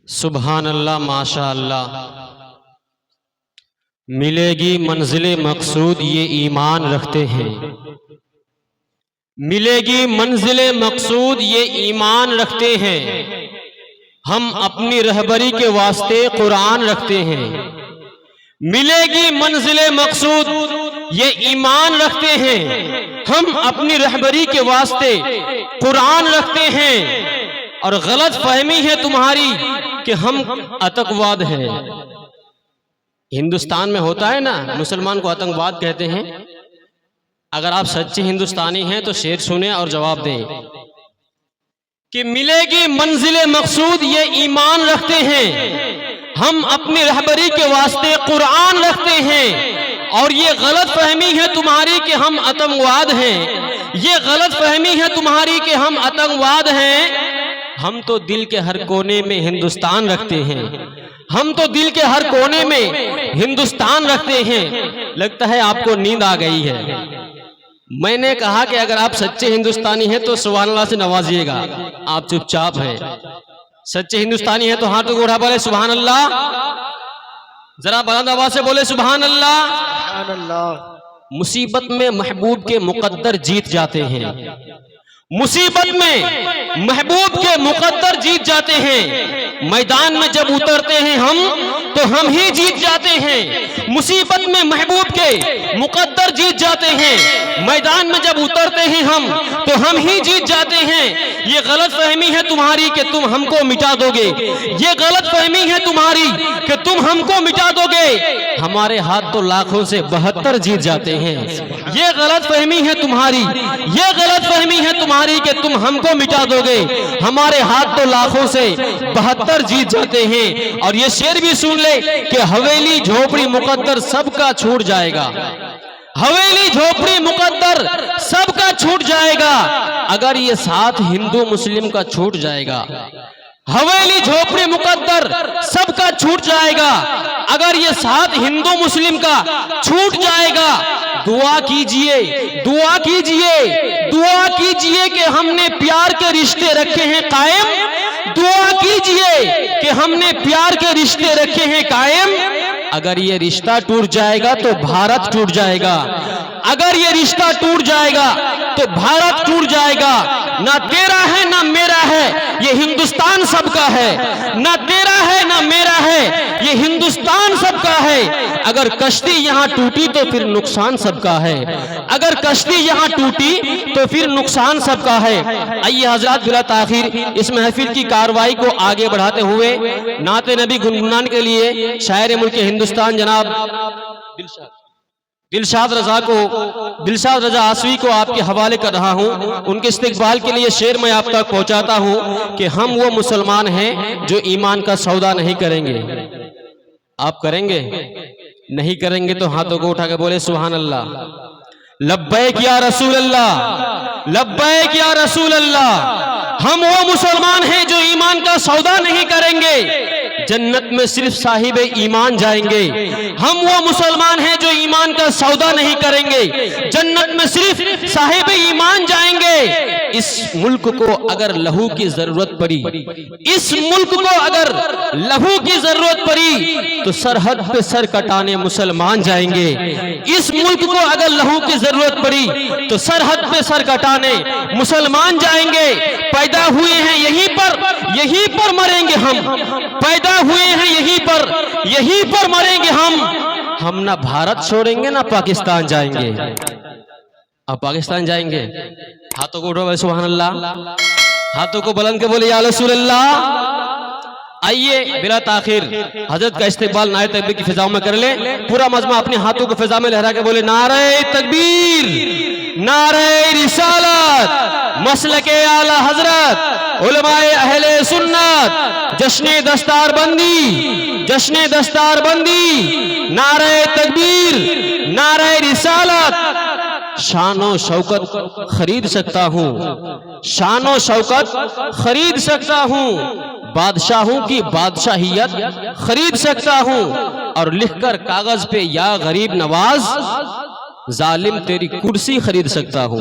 सुभान अल्लाह माशा अल्लाह। मिलेगी मंजिले मकसूद ये ईमान रखते हैं। मिलेगी मंजिले मकसूद ये ईमान रखते हैं। हम अपनी रहबरी के वास्ते कुरान रखते हैं। मिलेगी मंजिले मकसूद ये ईमान रखते हैं। हम अपनी रहबरी के वास्ते कुरान रखते हैं। और गलत फहमी है तुम्हारी कि हम आतंकवाद हैं। हिंदुस्तान में होता है ना, मुसलमान को आतंकवाद कहते हैं। अगर आप सच्चे हिंदुस्तानी हैं तो शेर सुने और जवाब दें कि मिलेगी मंजिले मकसूद ये ईमान रखते हैं। हम अपनी रहबरी के वास्ते कुरान रखते हैं। और ये गलत फहमी है तुम्हारी कि हम आतंकवाद हैं। ये गलत फहमी है तुम्हारी कि हम आतंकवाद हैं। हम तो दिल के हर कोने में हिंदुस्तान रखते हैं। हम तो दिल के हर कोने में हिंदुस्तान रखते हैं। लगता है आपको नींद आ गई है। मैंने कहा कि अगर आप सच्चे हिंदुस्तानी हैं तो सुभान अल्लाह से नवाजिएगा। आप चुपचाप हैं। सच्चे हिंदुस्तानी हैं तो हाथों को उठा बोले सुभान अल्लाह। जरा बुलंद आवाज से बोले सुभान अल्लाह। मुसीबत में महबूब के मुकद्दर जीत जाते हैं। मुसीबत में महबूब के मुकद्दर जीत जाते हैं। मैदान में जब उतरते हैं हम तो हम ही जीत जाते हैं। मुसीबत में महबूब के मुकद्दर जीत जाते हैं। मैदान में जब उतरते हैं हम तो हम ही जीत जाते हैं। ये गलत फहमी है तुम्हारी कि तुम हमको मिटा दोगे। ये गलत फहमी है तुम्हारी कि तुम हमको मिटा दोगे। हमारे हाथ तो लाखों से 72 जीत जाते हैं। ये गलत फहमी है तुम्हारी। ये गलत फहमी है तुम्हारी कि तुम हमको मिटा दोगे। हमारे हाथ तो लाखों से 72 जीत जाते हैं। और ये शेर भी सुन ले कि हवेली झोपड़ी मुकद्दर सबका छूट जाएगा। हवेली झोपड़ी मुकद्दर सबका छूट जाएगा अगर ये साथ हिंदू मुस्लिम का छूट जाएगा। हवेली झोपड़ी मुकद्दर सबका छूट जाएगा अगर ये साथ हिंदू मुस्लिम का छूट जाएगा। दुआ कीजिए, दुआ कीजिए, दुआ कीजिए कि हमने प्यार के रिश्ते रखे हैं कायम। दुआ कीजिए कि हमने प्यार के रिश्ते रखे हैं कायम। अगर ये रिश्ता टूट जाएगा तो भारत टूट जाएगा। अगर ये रिश्ता टूट जाएगा तो भारत टूट जाएगा। ना तेरा है ना मेरा है, ये हिंदुस्तान सबका है। ना तेरा है ना मेरा है, ये हिंदुस्तान सबका है। अगर कश्ती यहाँ टूटी तो फिर नुकसान सबका है। अगर कश्ती यहाँ टूटी तो फिर नुकसान सबका है। आइए हजरात बिला ताखिर इस महफिल की कार्रवाई को आगे बढ़ाते हुए नाते नबी गुनगुनाने के लिए शायर मुल्क हिंदुस्तान जनाब दिलशाद रजा आसवी को आपके हवाले कर रहा हूं। उनके इस्तिकबाल के लिए शेर मैं आप तक पहुंचाता हूं कि हम वो मुसलमान हैं जो ईमान का सौदा नहीं करेंगे। आप करेंगे? नहीं करेंगे तो हाथों को उठा के बोले सुभान अल्लाह। लब्बैक या रसूल अल्लाह, लब्बैक या रसूल अल्लाह। हम वो मुसलमान हैं जो ईमान का सौदा नहीं करेंगे। जन्नत में सिर्फ साहिब ईमान जाएंगे। हम वो मुसलमान हैं जो ईमान का सौदा नहीं करेंगे। जन्नत में सिर्फ साहिब ईमान जाएंगे। इस मुल्क को अगर लहू की जरूरत पड़ी, इस मुल्क को अगर लहू की जरूरत पड़ी तो सरहद पे सर कटाने मुसलमान जाएंगे। इस मुल्क को अगर लहू की जरूरत पड़ी तो सरहद पे सर कटाने मुसलमान जाएंगे। पैदा हुए हैं यहीं पर मरेंगे हम। पैदा हुए हैं यहीं पर मरेंगे हम ना भारत छोड़ेंगे ना पाकिस्तान जाएंगे। अब पाकिस्तान जाएंगे। हाथों को उठो सुभान अल्लाह। हाथों को बुलंद के बोले या रसूल अल्लाह। आइए बिला ताखिर हजरत का इस्तेकबाल नारे तकबीर की फिजाओं में कर ले। पूरा मजमा अपने हाथों को फिजा में लहरा के बोले नारे तकबीर, नारे रिसालत, मसलके आला हजरत, उलमाए अहले सुन्नत, जश्ने दस्तारबंदी, जश्ने दस्तारबंदी, नारे तकबीर, नारे रिसालत। शानो शौकत खरीद सकता हूँ, शानो शौकत खरीद सकता हूँ। बादशाहों की बादशाहियत खरीद सकता हूँ। और लिखकर कागज पे या गरीब नवाज, जालिम तेरी कुर्सी खरीद सकता हूँ।